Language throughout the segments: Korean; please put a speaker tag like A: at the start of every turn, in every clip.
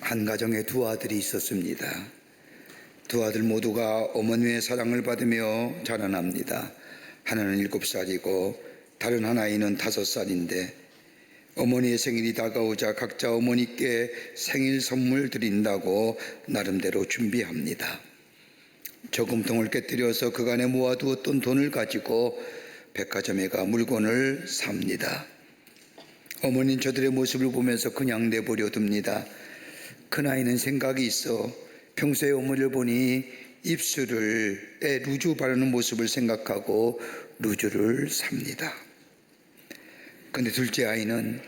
A: 한 가정에 두 아들이 있었습니다. 두 아들 모두가 어머니의 사랑을 받으며 자라납니다. 하나는 7살이고 다른 하나이는 5살인데 어머니의 생일이 다가오자 각자 어머니께 생일 선물 드린다고 나름대로 준비합니다. 저금통을 깨뜨려서 그간에 모아두었던 돈을 가지고 백화점에 가 물건을 삽니다. 어머니는 저들의 모습을 보면서 그냥 내버려 둡니다. 큰아이는 생각이 있어 평소에 어머니를 보니 입술에 루즈 바르는 모습을 생각하고 루즈를 삽니다. 근데 둘째 아이는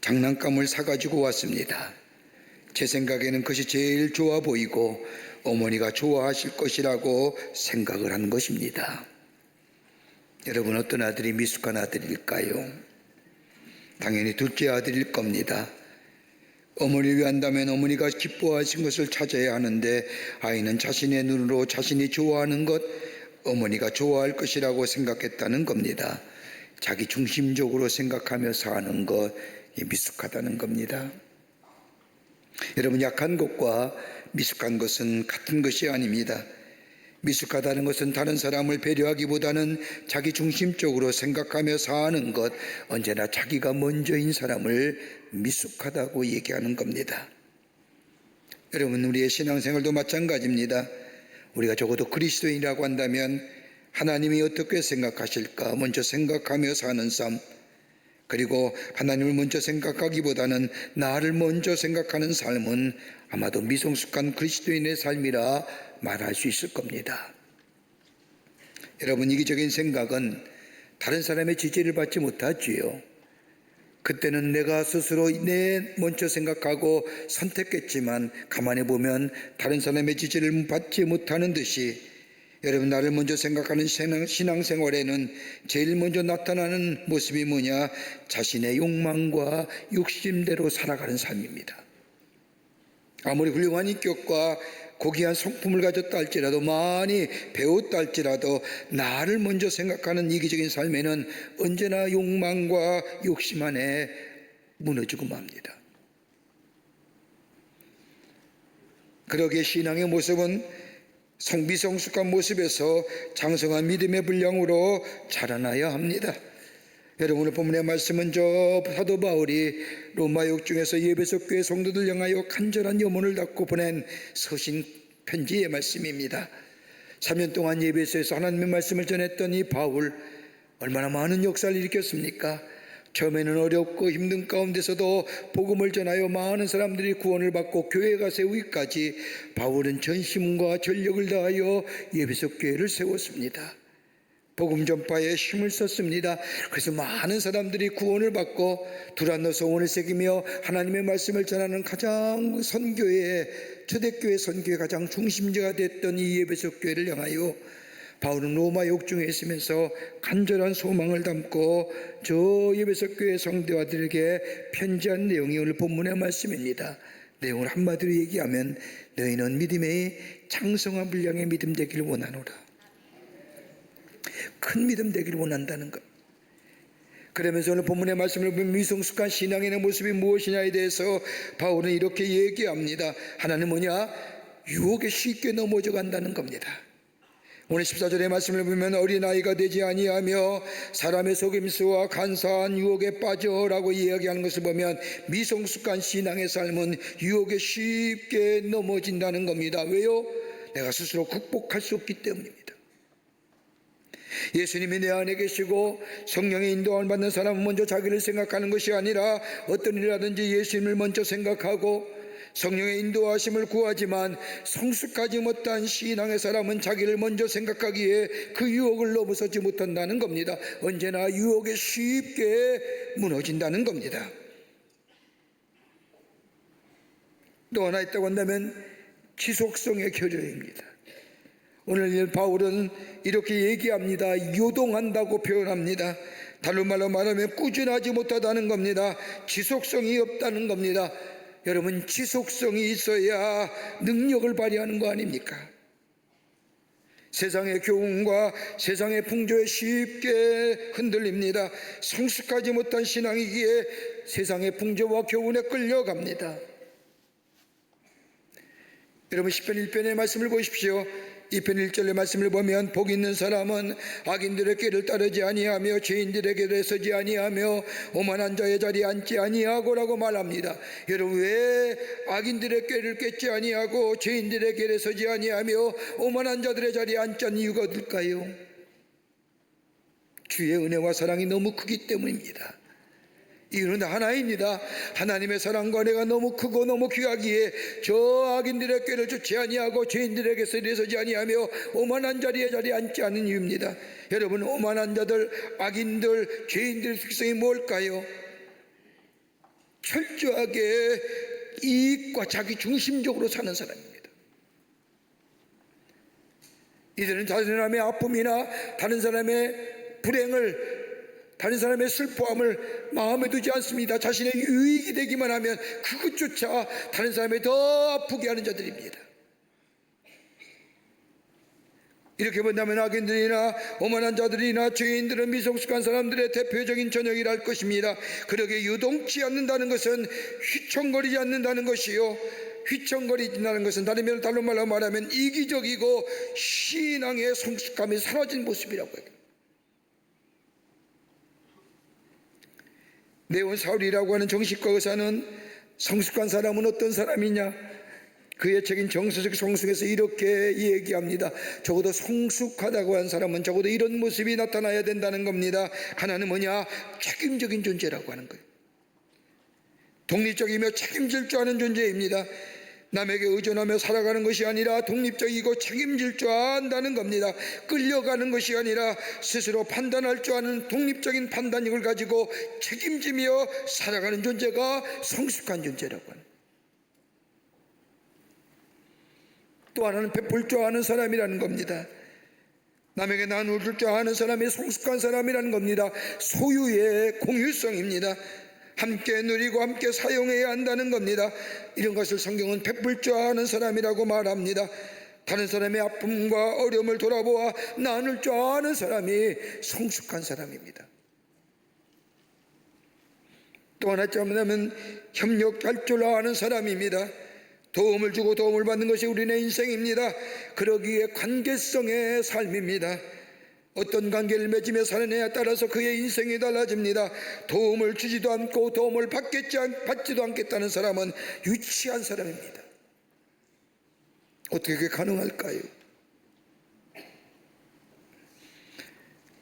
A: 장난감을 사가지고 왔습니다. 제 생각에는 그것이 제일 좋아 보이고 어머니가 좋아하실 것이라고 생각을 한 것입니다. 여러분, 어떤 아들이 미숙한 아들일까요? 당연히 둘째 아들일 겁니다. 어머니를 위한다면 어머니가 기뻐하신 것을 찾아야 하는데 아이는 자신의 눈으로 자신이 좋아하는 것, 어머니가 좋아할 것이라고 생각했다는 겁니다. 자기 중심적으로 생각하며 사는 것이 미숙하다는 겁니다. 여러분, 약한 것과 미숙한 것은 같은 것이 아닙니다. 미숙하다는 것은 다른 사람을 배려하기보다는 자기 중심적으로 생각하며 사는 것, 언제나 자기가 먼저인 사람을 미숙하다고 얘기하는 겁니다. 여러분, 우리의 신앙생활도 마찬가지입니다. 우리가 적어도 그리스도인이라고 한다면 하나님이 어떻게 생각하실까 먼저 생각하며 사는 삶, 그리고 하나님을 먼저 생각하기보다는 나를 먼저 생각하는 삶은 아마도 미성숙한 그리스도인의 삶이라 말할 수 있을 겁니다. 여러분, 이기적인 생각은 다른 사람의 지지를 받지 못하지요. 그때는 내가 스스로 먼저 생각하고 선택했지만 가만히 보면 다른 사람의 지지를 받지 못하는 듯이 여러분, 나를 먼저 생각하는 신앙생활에는 제일 먼저 나타나는 모습이 뭐냐? 자신의 욕망과 욕심대로 살아가는 삶입니다. 아무리 훌륭한 인격과 고귀한 성품을 가졌다 할지라도, 많이 배웠다 할지라도 나를 먼저 생각하는 이기적인 삶에는 언제나 욕망과 욕심 안에 무너지고 맙니다. 그러기에 신앙의 모습은 미성숙한 모습에서 장성한 믿음의 분량으로 자라나야 합니다. 여러분, 오늘 본문의 말씀은 사도 바울이 로마역 중에서 에베소 교회 성도들 향하여 간절한 염원을 담고 보낸 서신 편지의 말씀입니다. 3년 동안 에베소에서 하나님의 말씀을 전했던 이 바울, 얼마나 많은 역사를 일으켰습니까? 처음에는 어렵고 힘든 가운데서도 복음을 전하여 많은 사람들이 구원을 받고 교회가 세우기까지 바울은 전심과 전력을 다하여 에베소 교회를 세웠습니다. 복음 전파에 힘을 썼습니다. 그래서 많은 사람들이 구원을 받고 두란노 소원을 새기며 하나님의 말씀을 전하는 가장 초대교회 선교의 가장 중심지가 됐던 이 에베소 교회를 향하여 바울은 로마 욕중에 있으면서 간절한 소망을 담고 저 에베소 교회 성도들에게 편지한 내용이 오늘 본문의 말씀입니다. 내용을 한마디로 얘기하면 너희는 믿음의 장성한 분량의 믿음 되기를 원하노라. 큰 믿음 되기를 원한다는 것. 그러면서 오늘 본문의 말씀을 보면 미성숙한 신앙인의 모습이 무엇이냐에 대해서 바울은 이렇게 얘기합니다. 하나는 뭐냐? 유혹에 쉽게 넘어져 간다는 겁니다. 오늘 14절의 말씀을 보면 어린아이가 되지 아니하며 사람의 속임수와 간사한 유혹에 빠져라고 이야기하는 것을 보면 미성숙한 신앙의 삶은 유혹에 쉽게 넘어진다는 겁니다. 왜요? 내가 스스로 극복할 수 없기 때문입니다. 예수님이 내 안에 계시고 성령의 인도함을 받는 사람은 먼저 자기를 생각하는 것이 아니라 어떤 일이라든지 예수님을 먼저 생각하고 성령의 인도하심을 구하지만 성숙하지 못한 신앙의 사람은 자기를 먼저 생각하기에 그 유혹을 넘어서지 못한다는 겁니다. 언제나 유혹에 쉽게 무너진다는 겁니다. 또 하나 있다고 한다면 지속성의 결여입니다. 오늘 바울은 이렇게 얘기합니다. 요동한다고 표현합니다. 다른 말로 말하면 꾸준하지 못하다는 겁니다. 지속성이 없다는 겁니다. 여러분, 지속성이 있어야 능력을 발휘하는 거 아닙니까? 세상의 교훈과 세상의 풍조에 쉽게 흔들립니다. 성숙하지 못한 신앙이기에 세상의 풍조와 교훈에 끌려갑니다. 여러분 시편 1편의 말씀을 보십시오. 2편 1절의 말씀을 보면 복 있는 사람은 악인들의 길을 따르지 아니하며 죄인들의 길에 서지 아니하며 오만한 자의 자리에 앉지 아니하고라고 말합니다. 여러분 왜 악인들의 길을 꿰지 아니하고 죄인들의 길에 서지 아니하며 오만한 자들의 자리에 앉지 않는 이유가 어딜까요? 주의 은혜와 사랑이 너무 크기 때문입니다. 이유는 하나입니다. 하나님의 사랑과 은혜가 너무 크고 너무 귀하기에 저 악인들의 꾀를 쫓지 아니하고 죄인들에게서 일어서지 아니하며 오만한 자리에 앉지 않는 이유입니다. 여러분 오만한 자들, 악인들, 죄인들의 특성이 뭘까요? 철저하게 이익과 자기 중심적으로 사는 사람입니다. 이들은 다른 사람의 아픔이나 다른 사람의 불행을, 다른 사람의 슬퍼함을 마음에 두지 않습니다. 자신의 유익이 되기만 하면 그것조차 다른 사람을 더 아프게 하는 자들입니다. 이렇게 본다면 악인들이나 오만한 자들이나 죄인들은 미성숙한 사람들의 대표적인 전형이라 할 것입니다. 그러게 유동치 않는다는 것은 휘청거리지 않는다는 것이요, 휘청거리진다는 것은 다른 달로 말하면 이기적이고 신앙의 성숙함이 사라진 모습이라고 해요. 네온 사울이라고 하는 정식과 의사는 성숙한 사람은 어떤 사람이냐? 그의 책인 정서적 성숙에서 이렇게 얘기합니다. 적어도 성숙하다고 한 사람은 적어도 이런 모습이 나타나야 된다는 겁니다. 하나는 뭐냐? 책임적인 존재라고 하는 거예요. 독립적이며 책임질 줄 아는 존재입니다. 남에게 의존하며 살아가는 것이 아니라 독립적이고 책임질 줄 안다는 겁니다. 끌려가는 것이 아니라 스스로 판단할 줄 아는 독립적인 판단력을 가지고 책임지며 살아가는 존재가 성숙한 존재라고 하는. 또 하나는 베풀 줄 아는 사람이라는 겁니다. 남에게 나눌 줄 아는 사람이 성숙한 사람이라는 겁니다. 소유의 공유성입니다. 함께 누리고 함께 사용해야 한다는 겁니다. 이런 것을 성경은 베풀 줄 아는 사람이라고 말합니다. 다른 사람의 아픔과 어려움을 돌아보아 나눌 줄 아는 사람이 성숙한 사람입니다. 또 하나 짜면 협력할 줄 아는 사람입니다. 도움을 주고 도움을 받는 것이 우리의 인생입니다. 그러기에 관계성의 삶입니다. 어떤 관계를 맺으며 사느냐에 따라서 그의 인생이 달라집니다. 도움을 주지도 않고 도움을 받지도 않겠다는 사람은 유치한 사람입니다. 어떻게 그게 가능할까요?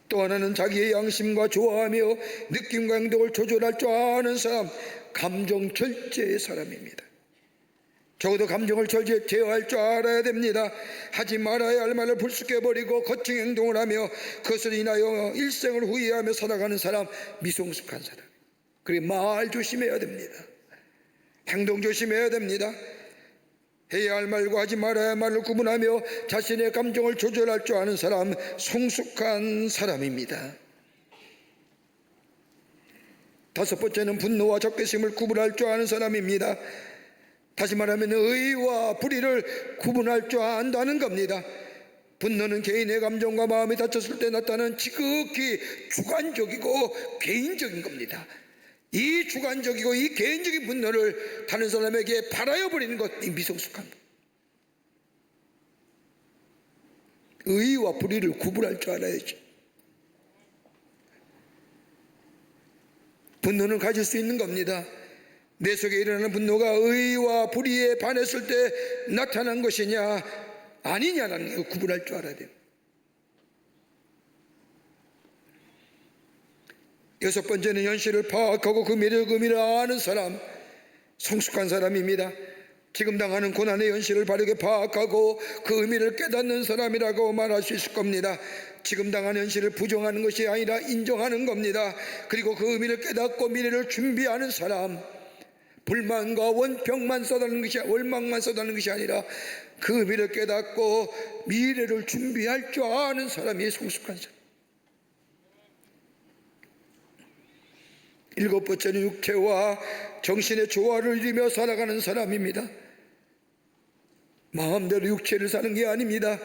A: 또 하나는 자기의 양심과 좋아하며 느낌과 행동을 조절할 줄 아는 사람, 감정 절제의 사람입니다. 적어도 감정을 제어할 줄 알아야 됩니다. 하지 말아야 할 말을 불쑥해버리고 거친 행동을 하며 그것을 인하여 일생을 후회하며 살아가는 사람, 미성숙한 사람. 그리고 말 조심해야 됩니다. 행동 조심해야 됩니다. 해야 할 말과 하지 말아야 할 말을 구분하며 자신의 감정을 조절할 줄 아는 사람, 성숙한 사람입니다. 다섯 번째는 분노와 적개심을 구분할 줄 아는 사람입니다. 다시 말하면 의와 불의를 구분할 줄 안다는 겁니다. 분노는 개인의 감정과 마음이 다쳤을 때 나타나는 지극히 주관적이고 개인적인 겁니다. 이 주관적이고 이 개인적인 분노를 다른 사람에게 발하여 버리는 것이 미성숙한 것. 의와 불의를 구분할 줄 알아야죠. 분노는 가질 수 있는 겁니다. 내 속에 일어나는 분노가 의와 불의에 반했을 때 나타난 것이냐 아니냐라는 걸 구분할 줄 알아야 돼요. 여섯 번째는 현실을 파악하고 그 매력 의미를 아는 사람, 성숙한 사람입니다. 지금 당하는 고난의 현실을 바르게 파악하고 그 의미를 깨닫는 사람이라고 말할 수 있을 겁니다. 지금 당하는 현실을 부정하는 것이 아니라 인정하는 겁니다. 그리고 그 의미를 깨닫고 미래를 준비하는 사람, 불만과 원망만 써다는 것이 아니라 그 의미를 깨닫고 미래를 준비할 줄 아는 사람이 성숙한 사람. 일곱 번째는 육체와 정신의 조화를 이루며 살아가는 사람입니다. 마음대로 육체를 사는 게 아닙니다.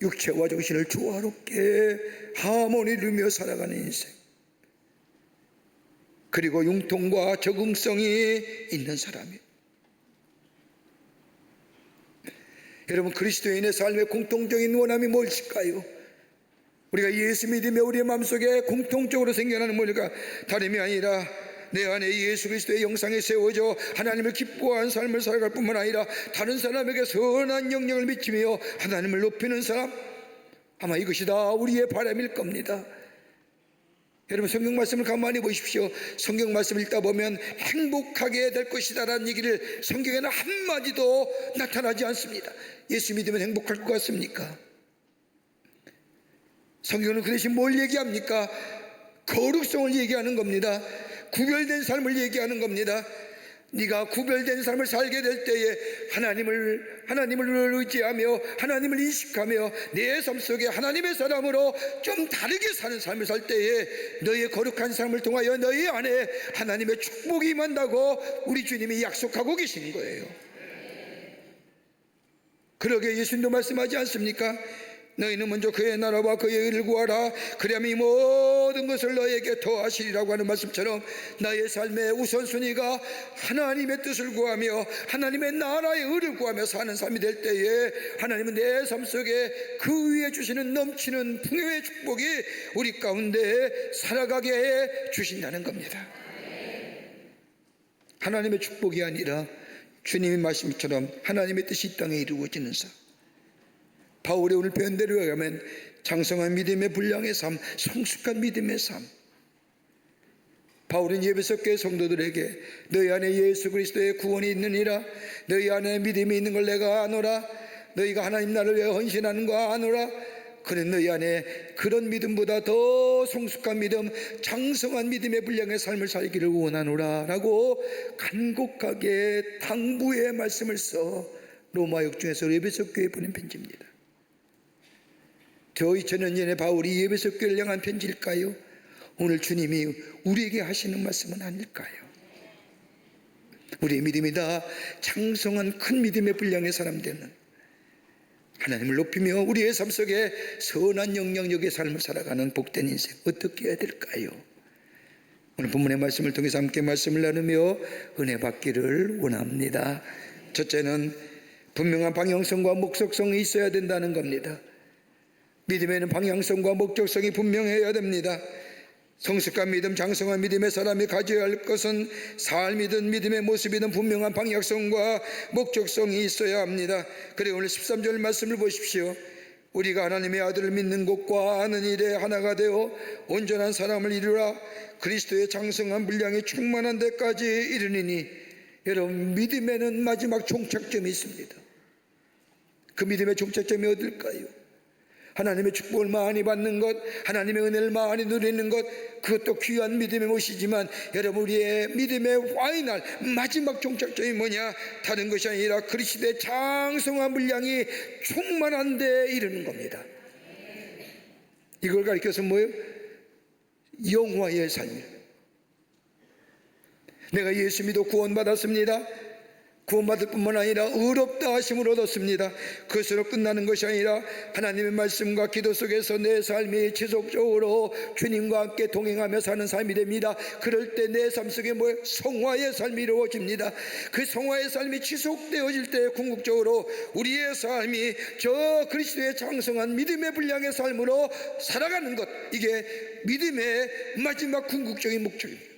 A: 육체와 정신을 조화롭게 하모니를 이루며 살아가는 인생. 그리고 융통과 적응성이 있는 사람이에요. 여러분, 그리스도인의 삶의 공통적인 원함이 무엇일까요? 우리가 예수 믿으며 우리의 마음속에 공통적으로 생겨나는 뭔가 다름이 아니라 내 안에 예수 그리스도의 영상에 세워져 하나님을 기뻐하는 삶을 살아갈 뿐만 아니라 다른 사람에게 선한 영향을 미치며 하나님을 높이는 사람, 아마 이것이 다 우리의 바람일 겁니다. 여러분, 성경 말씀을 가만히 보십시오. 성경 말씀을 읽다 보면 행복하게 될 것이다 라는 얘기를 성경에는 한마디도 나타나지 않습니다. 예수 믿으면 행복할 것 같습니까? 성경은 그 대신 뭘 얘기합니까? 거룩성을 얘기하는 겁니다. 구별된 삶을 얘기하는 겁니다. 네가 구별된 삶을 살게 될 때에 하나님을 의지하며 하나님을 인식하며 내 삶 속에 하나님의 사람으로 좀 다르게 사는 삶을 살 때에 너의 거룩한 삶을 통하여 너희 안에 하나님의 축복이 임한다고 우리 주님이 약속하고 계시는 거예요. 그러게 예수님도 말씀하지 않습니까? 너희는 먼저 그의 나라와 그의 의를 구하라. 그리하면 이 모든 것을 너희에게 더하시리라고 하는 말씀처럼 나의 삶의 우선순위가 하나님의 뜻을 구하며 하나님의 나라의 의를 구하며 사는 삶이 될 때에 하나님은 내 삶 속에 그 위에 주시는 넘치는 풍요의 축복이 우리 가운데 살아가게 해 주신다는 겁니다. 하나님의 축복이 아니라 주님의 말씀처럼 하나님의 뜻이 이 땅에 이루어지는 삶, 바울의 오늘 표현대로 하면 장성한 믿음의 분량의 삶, 성숙한 믿음의 삶. 바울은 에베소 교회 성도들에게 너희 안에 예수 그리스도의 구원이 있느니라, 너희 안에 믿음이 있는 걸 내가 아노라, 너희가 하나님 나라를 위해 헌신하는 거 아노라. 그는 너희 안에 그런 믿음보다 더 성숙한 믿음, 장성한 믿음의 분량의 삶을 살기를 원하노라 라고 간곡하게 당부의 말씀을 써 로마 역중에서 에베소 교회에 보낸 편지입니다. 저 2000년 전에 바울이 에베소 교회를 향한 편지일까요? 오늘 주님이 우리에게 하시는 말씀은 아닐까요? 우리의 믿음이 다 장성한 큰 믿음의 분량의 사람들은 하나님을 높이며 우리의 삶 속에 선한 영향력의 삶을 살아가는 복된 인생 어떻게 해야 될까요? 오늘 본문의 말씀을 통해서 함께 말씀을 나누며 은혜 받기를 원합니다. 첫째는 분명한 방향성과 목적성이 있어야 된다는 겁니다. 믿음에는 방향성과 목적성이 분명해야 됩니다. 성숙한 믿음, 장성한 믿음의 사람이 가져야 할 것은 삶이든 믿음의 모습이든 분명한 방향성과 목적성이 있어야 합니다. 그래 오늘 13절 말씀을 보십시오. 우리가 하나님의 아들을 믿는 것과 아는 일에 하나가 되어 온전한 사람을 이루라. 그리스도의 장성한 분량이 충만한 데까지 이르니니. 여러분, 믿음에는 마지막 종착점이 있습니다. 그 믿음의 종착점이 어딜까요? 하나님의 축복을 많이 받는 것, 하나님의 은혜를 많이 누리는 것, 그것도 귀한 믿음의 모시지만 여러분, 우리의 믿음의 파이널 마지막 종착점이 뭐냐? 다른 것이 아니라 그리스도의 장성한 분량이 충만한 데 이르는 겁니다. 이걸 가리켜서 뭐예요? 영화의 삶이에요. 내가 예수 믿어 구원받았습니다. 구원받을 뿐만 아니라 의롭다 하심을 얻었습니다. 그것으로 끝나는 것이 아니라 하나님의 말씀과 기도 속에서 내 삶이 지속적으로 주님과 함께 동행하며 사는 삶이 됩니다. 그럴 때 내 삶 속에 뭐예요? 성화의 삶이 이루어집니다. 그 성화의 삶이 지속되어질 때 궁극적으로 우리의 삶이 저 그리스도의 장성한 믿음의 분량의 삶으로 살아가는 것, 이게 믿음의 마지막 궁극적인 목적입니다.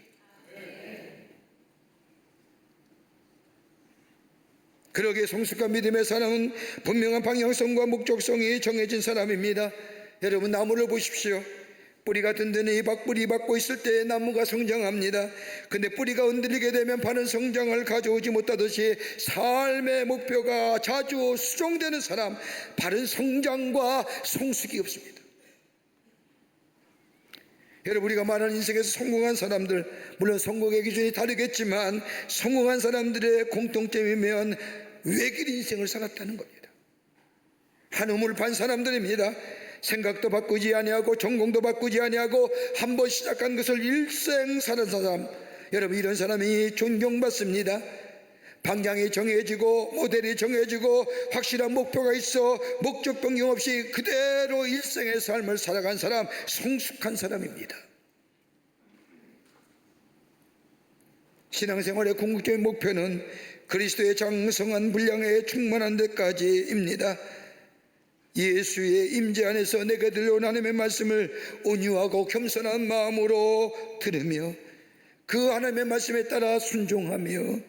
A: 그러기에 성숙한 믿음의 사람은 분명한 방향성과 목적성이 정해진 사람입니다. 여러분, 나무를 보십시오. 뿌리가 든든히 뿌리 받고 있을 때 나무가 성장합니다. 근데 뿌리가 흔들리게 되면 바른 성장을 가져오지 못하듯이 삶의 목표가 자주 수정되는 사람, 바른 성장과 성숙이 없습니다. 여러분, 우리가 말하는 인생에서 성공한 사람들, 물론 성공의 기준이 다르겠지만 성공한 사람들의 공통점이면 외길 인생을 살았다는 겁니다. 한 우물 판 사람들입니다. 생각도 바꾸지 아니하고 전공도 바꾸지 아니하고 한 번 시작한 것을 일생 사는 사람, 여러분, 이런 사람이 존경받습니다. 방향이 정해지고 모델이 정해지고 확실한 목표가 있어 목적 변경 없이 그대로 일생의 삶을 살아간 사람, 성숙한 사람입니다. 신앙생활의 궁극적인 목표는 그리스도의 장성한 분량에 충만한 데까지입니다. 예수의 임재 안에서 내게 들려온 하나님의 말씀을 온유하고 겸손한 마음으로 들으며 그 하나님의 말씀에 따라 순종하며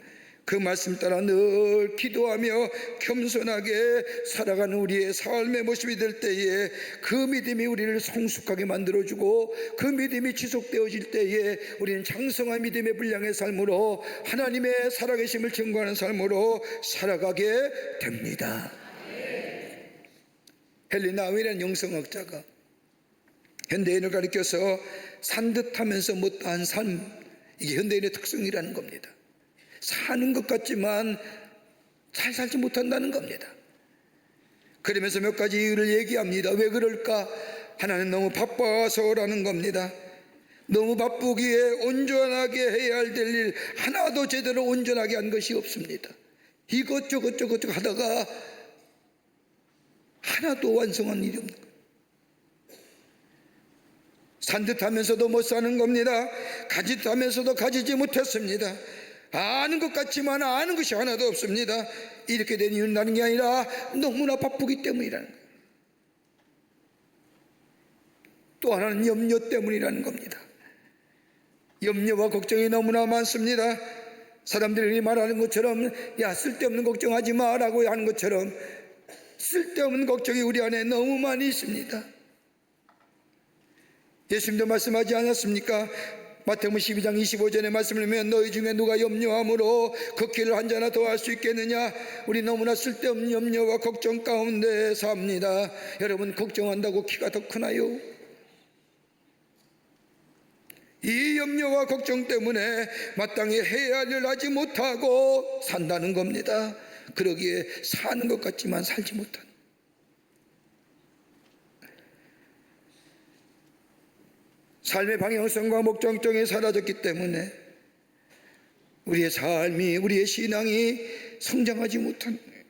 A: 그 말씀 따라 늘 기도하며 겸손하게 살아가는 우리의 삶의 모습이 될 때에 그 믿음이 우리를 성숙하게 만들어주고 그 믿음이 지속되어질 때에 우리는 장성한 믿음의 분량의 삶으로 하나님의 살아계심을 증거하는 삶으로 살아가게 됩니다. 헨리 나우이라는 영성학자가 현대인을 가리켜서 산듯하면서 못다한 삶, 이게 현대인의 특성이라는 겁니다. 사는 것 같지만 잘 살지 못한다는 겁니다. 그러면서 몇 가지 이유를 얘기합니다. 왜 그럴까? 하나는 너무 바빠서라는 겁니다. 너무 바쁘기에 온전하게 해야 할 될 일 하나도 제대로 온전하게 한 것이 없습니다. 이것저것 하다가 하나도 완성한 일이 없는 거예요. 산듯하면서도 못 사는 겁니다. 가짓하면서도 가지지 못했습니다. 아는 것 같지만 아는 것이 하나도 없습니다. 이렇게 된 이유는 다른 게 아니라 너무나 바쁘기 때문이라는 거예요. 또 하나는 염려 때문이라는 겁니다. 염려와 걱정이 너무나 많습니다. 사람들이 말하는 것처럼 야 쓸데없는 걱정하지 마라고 하는 것처럼 쓸데없는 걱정이 우리 안에 너무 많이 있습니다. 예수님도 말씀하지 않았습니까? 마태복음 12장 25절의 말씀을 보면 너희 중에 누가 염려함으로 그 길을 한 자나 더 할 수 있겠느냐. 우리 너무나 쓸데없는 염려와 걱정 가운데 삽니다. 여러분, 걱정한다고 키가 더 크나요? 이 염려와 걱정 때문에 마땅히 해야 할 일을 하지 못하고 산다는 겁니다. 그러기에 사는 것 같지만 살지 못하는, 삶의 방향성과 목적성이 사라졌기 때문에 우리의 삶이, 우리의 신앙이 성장하지 못한 거예요.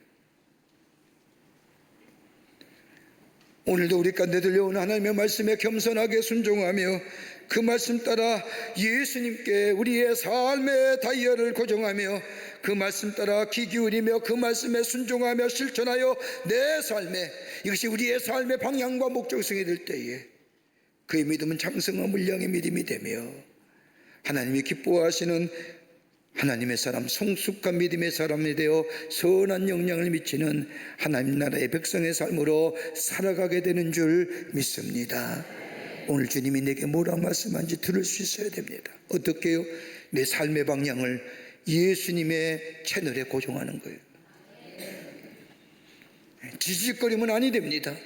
A: 오늘도 우리 가운데 들려오는 하나님의 말씀에 겸손하게 순종하며 그 말씀 따라 예수님께 우리의 삶의 다이얼을 고정하며 그 말씀 따라 귀 기울이며 그 말씀에 순종하며 실천하여 내 삶에, 이것이 우리의 삶의 방향과 목적성이 될 때에 그의 믿음은 장성한 물량의 믿음이 되며 하나님이 기뻐하시는 하나님의 사람, 성숙한 믿음의 사람이 되어 선한 영향을 미치는 하나님 나라의 백성의 삶으로 살아가게 되는 줄 믿습니다. 오늘 주님이 내게 뭐라 말씀한지 들을 수 있어야 됩니다. 어떻게 해요? 내 삶의 방향을 예수님의 채널에 고정하는 거예요. 지직거리면 아니 됩니다.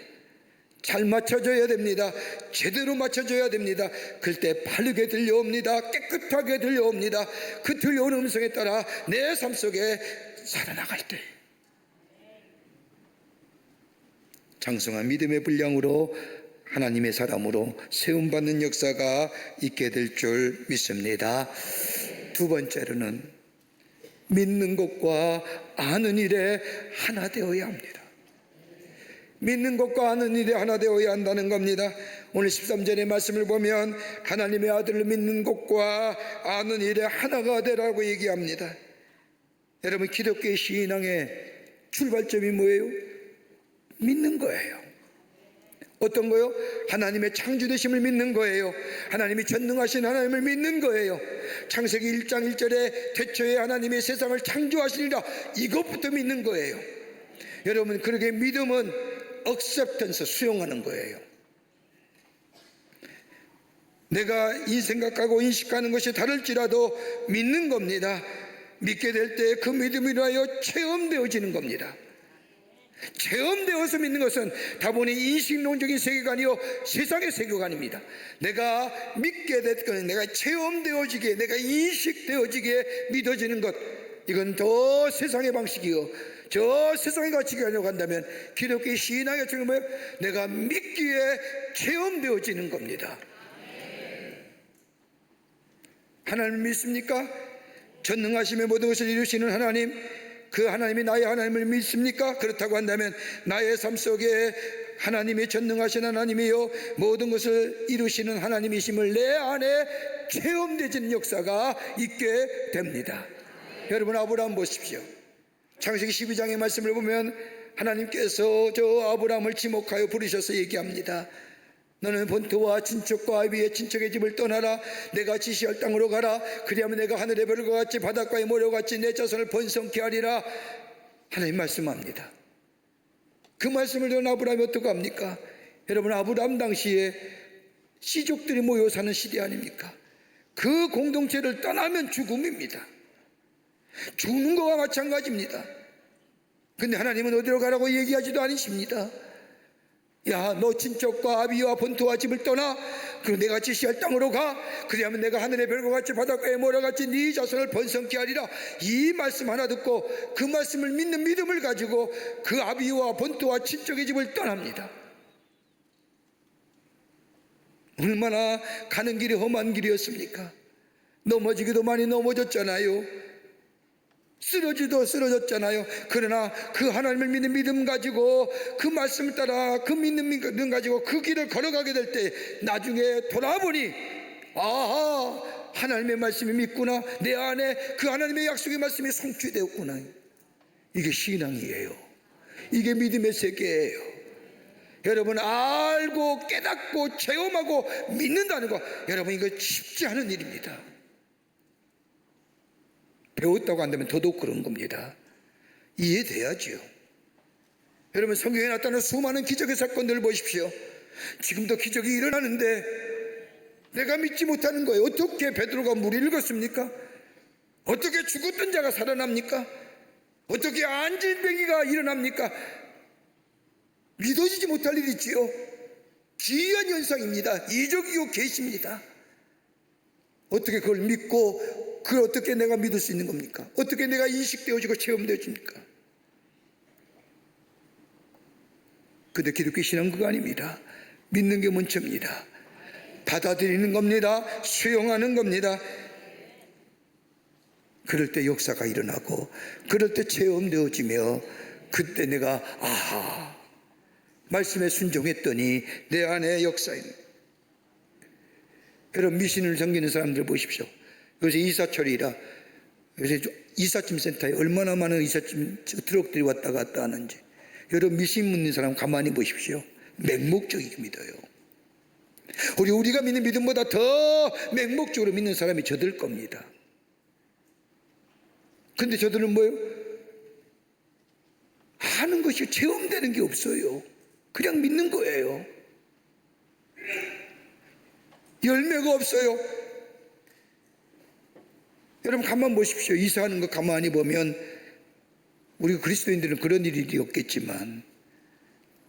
A: 잘 맞춰줘야 됩니다. 제대로 맞춰줘야 됩니다. 그럴 때 바르게 들려옵니다. 깨끗하게 들려옵니다. 그 들려오는 음성에 따라 내 삶 속에 살아나갈 때 장성한 믿음의 분량으로 하나님의 사람으로 세움받는 역사가 있게 될 줄 믿습니다. 두 번째로는 믿는 것과 아는 일에 하나 되어야 합니다. 믿는 것과 아는 일에 하나 되어야 한다는 겁니다. 오늘 13절의 말씀을 보면 하나님의 아들을 믿는 것과 아는 일에 하나가 되라고 얘기합니다. 여러분, 기독교의 신앙의 출발점이 뭐예요? 믿는 거예요. 어떤 거요? 하나님의 창조되심을 믿는 거예요. 하나님이 전능하신 하나님을 믿는 거예요. 창세기 1장 1절에 태초에 하나님이 세상을 창조하시니라, 이것부터 믿는 거예요. 여러분, 그러게 믿음은 acceptance, 수용하는 거예요. 내가 이 생각하고 인식하는 것이 다를지라도 믿는 겁니다. 믿게 될 때 그 믿음이 인하여 체험되어지는 겁니다. 체험되어서 믿는 것은 다분히 인식론적인 세계관이요 세상의 세계관입니다. 내가 믿게 됐거나 내가 체험되어지게, 내가 인식되어지게 믿어지는 것, 이건 더 세상의 방식이요 저 세상의 가치가 가려고 한다면 기독교의 신앙의 가치는 뭐예요? 내가 믿기에 체험되어지는 겁니다. 하나님을 믿습니까? 전능하심의 모든 것을 이루시는 하나님, 그 하나님이 나의 하나님을 믿습니까? 그렇다고 한다면 나의 삶 속에 하나님의 전능하신 하나님이요 모든 것을 이루시는 하나님이심을 내 안에 체험되지는 역사가 있게 됩니다. 여러분, 아브라함 보십시오. 창세기 12장의 말씀을 보면 하나님께서 저 아브라함을 지목하여 부르셔서 얘기합니다. 너는 본토와 친척과 아비의 친척의 집을 떠나라. 내가 지시할 땅으로 가라. 그리하면 내가 하늘의 별과 같이 바닷가의 모래와 같이 내 자손을 번성케 하리라. 하나님 말씀합니다. 그 말씀을 들은 아브라함이 어떻게 합니까? 여러분, 아브라함 당시에 씨족들이 모여 사는 시대 아닙니까? 그 공동체를 떠나면 죽음입니다. 죽는 거와 마찬가지입니다. 근데 하나님은 어디로 가라고 얘기하지도 않으십니다. 야, 너 친척과 아비와 본토와 집을 떠나. 그리고 내가 지시할 땅으로 가. 그리하면 내가 하늘의 별과 같이 바닷가의 모래와 같이 네 자손을 번성케 하리라. 이 말씀 하나 듣고 그 말씀을 믿는 믿음을 가지고 그 아비와 본토와 친척의 집을 떠납니다. 얼마나 가는 길이 험한 길이었습니까? 넘어지기도 많이 넘어졌잖아요. 쓰러지도 쓰러졌잖아요. 그러나 그 하나님을 믿는 믿음 가지고 그 말씀을 따라 그 믿는 믿음 가지고 그 길을 걸어가게 될 때 나중에 돌아보니 아하, 하나님의 말씀이 믿구나. 내 안에 그 하나님의 약속의 말씀이 성취되었구나. 이게 신앙이에요. 이게 믿음의 세계예요. 여러분, 알고 깨닫고 체험하고 믿는다는 거, 여러분, 이거 쉽지 않은 일입니다. 배웠다고 한다면 더더욱 그런 겁니다. 이해돼야죠. 여러분, 성경에 나타난 수많은 기적의 사건들을 보십시오. 지금도 기적이 일어나는데 내가 믿지 못하는 거예요. 어떻게 베드로가 물을 읽었습니까? 어떻게 죽었던 자가 살아납니까? 어떻게 안질병이가 일어납니까? 믿어지지 못할 일이지요. 기이한 현상입니다. 이적이고 계시입니다. 어떻게 그걸 믿고 그걸 어떻게 내가 믿을 수 있는 겁니까? 어떻게 내가 인식되어지고 체험되어집니까? 근데 기독교 신앙은 그거 아닙니다. 믿는 게 먼저입니다. 받아들이는 겁니다. 수용하는 겁니다. 그럴 때 역사가 일어나고 그럴 때 체험되어지며 그때 내가 아하, 말씀에 순종했더니 내 안에 역사인. 여러분, 미신을 섬기는 사람들 보십시오. 요새 이사철이라 요새 이삿짐 센터에 얼마나 많은 이삿짐 트럭들이 왔다 갔다 하는지. 여러분, 미신 묻는 사람 가만히 보십시오. 맹목적이게 믿어요. 우리가 믿는 믿음보다 더 맹목적으로 믿는 사람이 저들 겁니다. 근데 저들은 뭐예요? 하는 것이 체험되는 게 없어요. 그냥 믿는 거예요. 열매가 없어요. 여러분, 가만 보십시오. 이사하는 거 가만히 보면 우리 그리스도인들은 그런 일이 없겠지만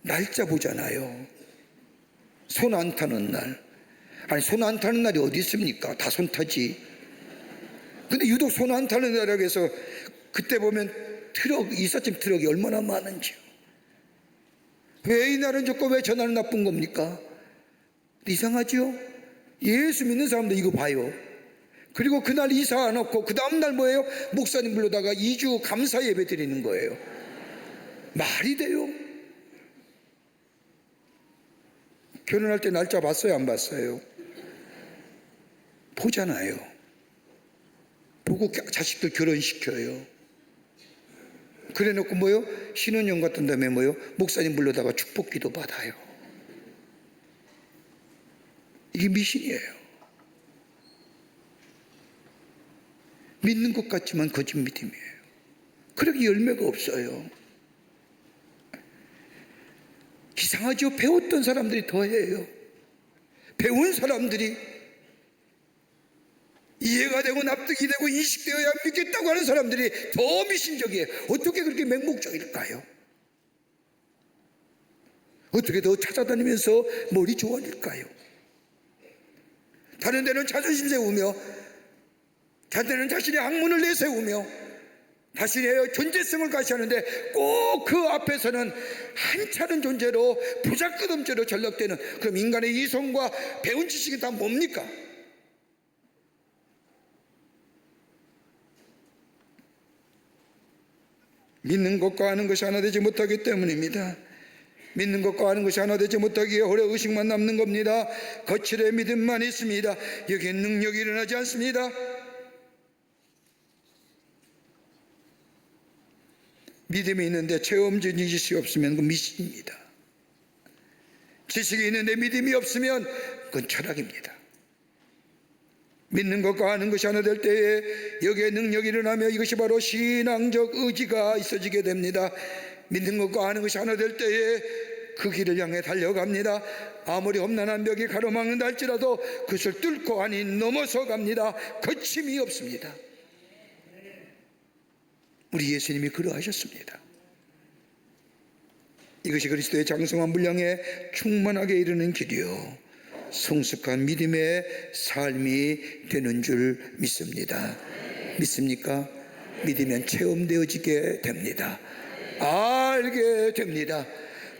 A: 날짜 보잖아요. 손 안 타는 날. 아니, 손 안 타는 날이 어디 있습니까? 다 손 타지. 근데 유독 손 안 타는 날이라고 해서 그때 보면 트럭, 이삿짐 트럭이 얼마나 많은지요. 왜 이 날은 좋고 왜 저 날은 나쁜 겁니까? 이상하죠? 예수 믿는 사람도 이거 봐요. 그리고 그날 이사 안 놓고 그 다음날 뭐예요? 목사님 불러다가 2주 감사 예배 드리는 거예요. 말이 돼요? 결혼할 때 날짜 봤어요? 안 봤어요? 보잖아요. 보고 자식들 결혼시켜요. 그래 놓고 뭐요? 신혼여행 갔던 다음에 뭐요? 목사님 불러다가 축복기도 받아요. 이게 미신이에요. 믿는 것 같지만 거짓 믿음이에요. 그렇게 열매가 없어요. 이상하죠? 배웠던 사람들이 더 해요. 배운 사람들이 이해가 되고 납득이 되고 인식되어야 믿겠다고 하는 사람들이 더 미신적이에요. 어떻게 그렇게 맹목적일까요? 어떻게 더 찾아다니면서 머리 좋아질까요? 다른 데는 자존심 세우며, 다른 데는 자신의 학문을 내세우며 자신의 존재성을 가시하는데 꼭 그 앞에서는 한차는 존재로 부자끄럼죄로 전락되는, 그럼 인간의 이성과 배운 지식이 다 뭡니까? 믿는 것과 아는 것이 하나 되지 못하기 때문입니다. 믿는 것과 아는 것이 하나 되지 못하기에 오래 의식만 남는 겁니다. 거칠의 믿음만 있습니다. 여기에 능력이 일어나지 않습니다. 믿음이 있는데 체험적인 지식이 없으면 그건 미신입니다. 지식이 있는데 믿음이 없으면 그건 철학입니다. 믿는 것과 아는 것이 하나 될 때에 여기에 능력이 일어나며 이것이 바로 신앙적 의지가 있어지게 됩니다. 믿는 것과 아는 것이 하나 될 때에 그 길을 향해 달려갑니다. 아무리 험난한 벽이 가로막는다 할지라도 그것을 뚫고 아니 넘어서 갑니다. 거침이 없습니다. 우리 예수님이 그러하셨습니다. 이것이 그리스도의 장성한 분량에 충만하게 이르는 길이요 성숙한 믿음의 삶이 되는 줄 믿습니다. 믿습니까? 믿으면 체험되어지게 됩니다. 알게 됩니다.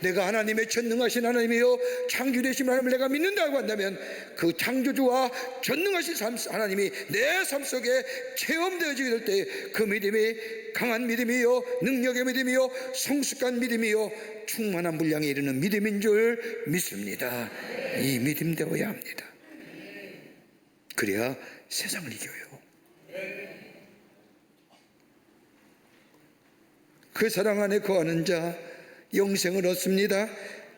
A: 내가 하나님의 전능하신 하나님이요 창조되신 하나님을 내가 믿는다고 한다면 그 창조주와 전능하신 하나님이 내 삶 속에 체험되어지게 될 때 그 믿음이 강한 믿음이요 능력의 믿음이요 성숙한 믿음이요 충만한 분량에 이르는 믿음인 줄 믿습니다. 이 믿음 되어야 합니다. 그래야 세상을 이겨요. 그 사랑 안에 거하는 자 영생을 얻습니다.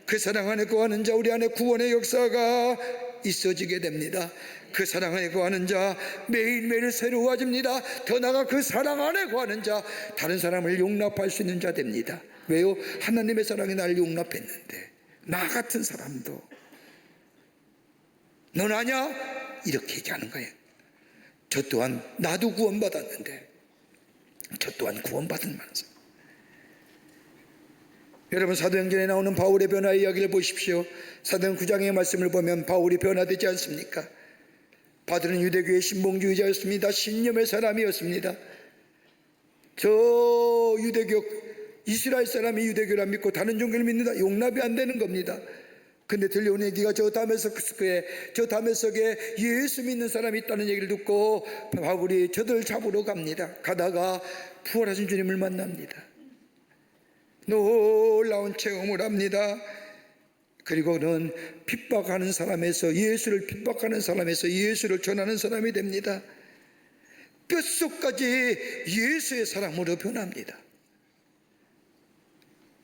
A: 그 사랑 안에 거하는 자 우리 안에 구원의 역사가 있어지게 됩니다. 그 사랑 안에 거하는 자 매일매일 새로워집니다. 더 나아가 그 사랑 안에 거하는 자 다른 사람을 용납할 수 있는 자 됩니다. 왜요? 하나님의 사랑이 나를 용납했는데 나 같은 사람도 넌 아냐? 이렇게 얘기하는 거예요. 저 또한 나도 구원받았는데 저 또한 구원받은 만사. 여러분 사도행전에 나오는 바울의 변화 이야기를 보십시오. 사도행전 9장의 말씀을 보면 바울이 변화되지 않습니까? 바울은 유대교의 신봉주의자였습니다. 신념의 사람이었습니다. 저 유대교 이스라엘 사람이 유대교를 믿고 다른 종교를 믿는다 용납이 안 되는 겁니다. 근데 들려온 얘기가 저 다메섹에 예수 믿는 사람이 있다는 얘기를 듣고 바울이 저들 잡으러 갑니다. 가다가 부활하신 주님을 만납니다. 놀라운 체험을 합니다. 그리고는 핍박하는 사람에서 예수를 핍박하는 사람에서 예수를 전하는 사람이 됩니다. 뼛속까지 예수의 사람으로 변합니다.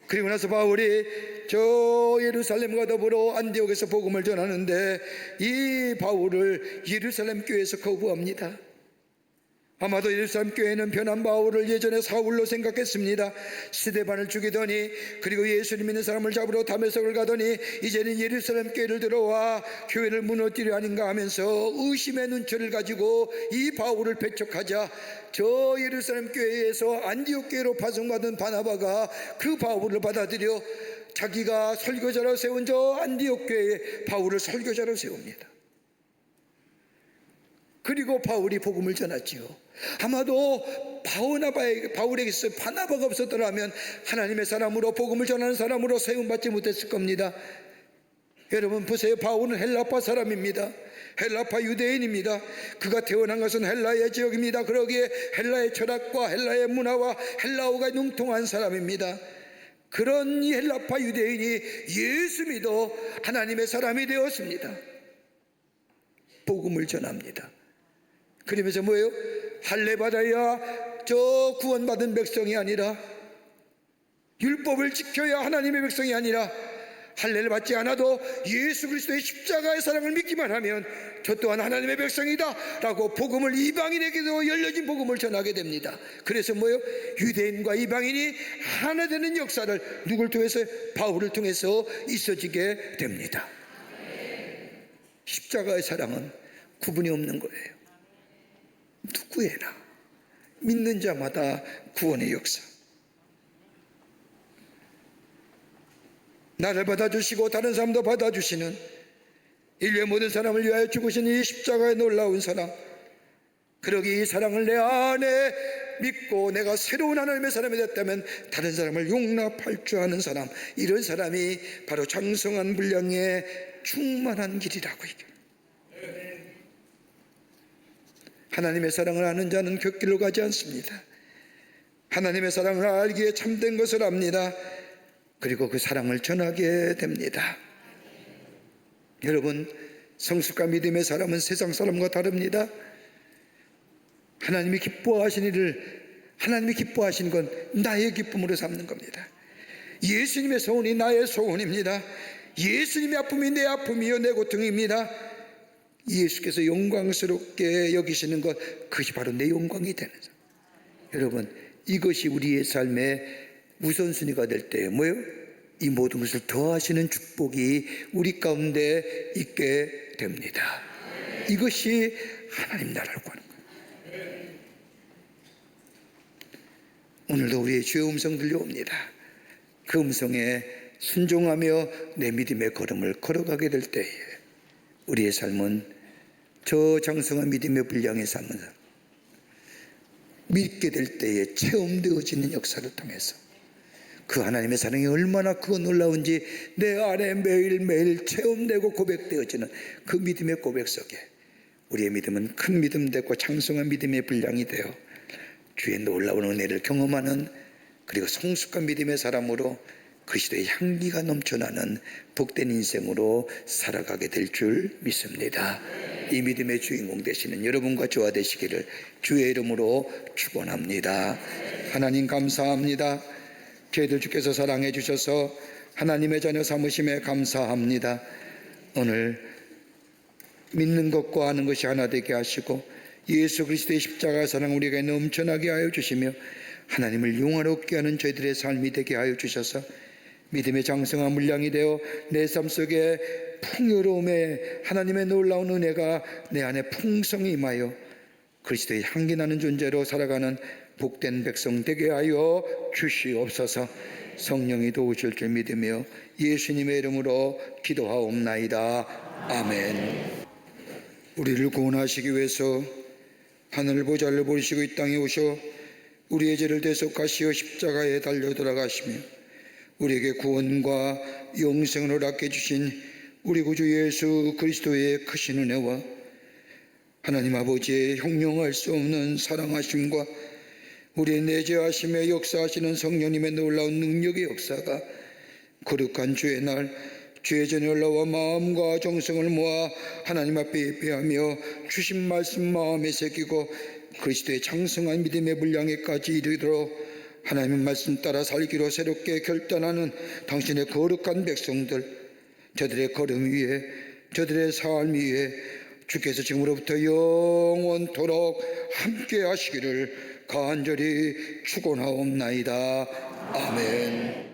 A: 그리고 나서 바울이 저 예루살렘과 더불어 안디옥에서 복음을 전하는데 이 바울을 예루살렘 교회에서 거부합니다. 아마도 예루살렘 교회는 변한 바울을 예전에 사울로 생각했습니다. 스데반을 죽이더니 그리고 예수님 믿는 사람을 잡으러 다메섹을 가더니 이제는 예루살렘 교회를 들어와 교회를 무너뜨려 아닌가 하면서 의심의 눈초리를 가지고 이 바울을 배척하자 저 예루살렘 교회에서 안디옥 교회로 파송받은 바나바가 그 바울을 받아들여 자기가 설교자로 세운 저 안디옥 교회에 바울을 설교자로 세웁니다. 그리고 바울이 복음을 전하지요. 아마도 바울에게서 바나바가 없었더라면 하나님의 사람으로 복음을 전하는 사람으로 세움받지 못했을 겁니다. 여러분 보세요. 바울은 헬라파 사람입니다. 헬라파 유대인입니다. 그가 태어난 것은 헬라의 지역입니다. 그러기에 헬라의 철학과 헬라의 문화와 헬라어가 능통한 사람입니다. 그런 이 헬라파 유대인이 예수 믿어 하나님의 사람이 되었습니다. 복음을 전합니다. 그러면서 뭐예요? 할례 받아야 저 구원받은 백성이 아니라 율법을 지켜야 하나님의 백성이 아니라 할례를 받지 않아도 예수 그리스도의 십자가의 사랑을 믿기만 하면 저 또한 하나님의 백성이다 라고 복음을 이방인에게도 열려진 복음을 전하게 됩니다. 그래서 뭐예요? 유대인과 이방인이 하나 되는 역사를 누굴 통해서? 바울을 통해서 있어지게 됩니다. 십자가의 사랑은 구분이 없는 거예요. 누구에나 믿는 자마다 구원의 역사. 나를 받아주시고 다른 사람도 받아주시는 인류의 모든 사람을 위하여 죽으신 이 십자가의 놀라운 사랑. 그러기 이 사랑을 내 안에 믿고 내가 새로운 하나님의 사람이 됐다면 다른 사람을 용납할 줄 아는 사람, 이런 사람이 바로 장성한 분량의 충만한 길이라고 얘기합니다. 하나님의 사랑을 아는 자는 곁길로 가지 않습니다. 하나님의 사랑을 알기에 참된 것을 압니다. 그리고 그 사랑을 전하게 됩니다. 여러분, 성숙과 믿음의 사람은 세상 사람과 다릅니다. 하나님이 기뻐하시는 일을, 하나님이 기뻐하시는 건 나의 기쁨으로 삼는 겁니다. 예수님의 소원이 나의 소원입니다. 예수님의 아픔이 내 아픔이요 내 고통입니다. 예수께서 영광스럽게 여기시는 것, 그것이 바로 내 영광이 되는 것. 여러분, 이것이 우리의 삶의 우선순위가 될 때 뭐예요? 이 모든 것을 더하시는 축복이 우리 가운데 있게 됩니다. 이것이 하나님 나라라고 하는 거예요. 오늘도 우리의 주의 음성 들려옵니다. 그 음성에 순종하며 내 믿음의 걸음을 걸어가게 될 때에 우리의 삶은 저 장성한 믿음의 분량의 삶은 믿게 될 때에 체험되어지는 역사를 통해서 그 하나님의 사랑이 얼마나 크고 놀라운지 내 안에 매일매일 체험되고 고백되어지는 그 믿음의 고백 속에 우리의 믿음은 큰 믿음 되고 장성한 믿음의 분량이 되어 주의 놀라운 은혜를 경험하는, 그리고 성숙한 믿음의 사람으로 그리스도의 향기가 넘쳐나는 복된 인생으로 살아가게 될 줄 믿습니다. 이 믿음의 주인공 되시는 여러분과 저와 되시기를 주의 이름으로 축원합니다. 하나님 감사합니다. 저희들 주께서 사랑해 주셔서 하나님의 자녀 삼으심에 감사합니다. 오늘 믿는 것과 아는 것이 하나 되게 하시고 예수 그리스도의 십자가 사랑 우리에게 넘쳐나게 하여 주시며 하나님을 영화롭게 하는 저희들의 삶이 되게 하여 주셔서 믿음의 장성한 물량이 되어 내 삶 속에 풍요로움에 하나님의 놀라운 은혜가 내 안에 풍성히 임하여 그리스도의 향기 나는 존재로 살아가는 복된 백성 되게 하여 주시옵소서. 성령이 도우실 줄 믿으며 예수님의 이름으로 기도하옵나이다. 아멘. 우리를 구원하시기 위해서 하늘 보좌를 버리시고 이 땅에 오셔 우리의 죄를 대속하시어 십자가에 달려 돌아가시며 우리에게 구원과 영생을 허락해 주신 우리 구주 예수 그리스도의 크신 은혜와 하나님 아버지의 형용할 수 없는 사랑하심과 우리의 내재하심에 역사하시는 성령님의 놀라운 능력의 역사가 거룩한 주의 날 주의 전에 올라와 마음과 정성을 모아 하나님 앞에 예배하며 주신 말씀 마음에 새기고 그리스도의 장성한 믿음의 분량에까지 이르도록 하나님의 말씀 따라 살기로 새롭게 결단하는 당신의 거룩한 백성들, 저들의 걸음 위에, 저들의 삶 위에 주께서 지금으로부터 영원토록 함께 하시기를 간절히 축원하옵나이다. 아멘.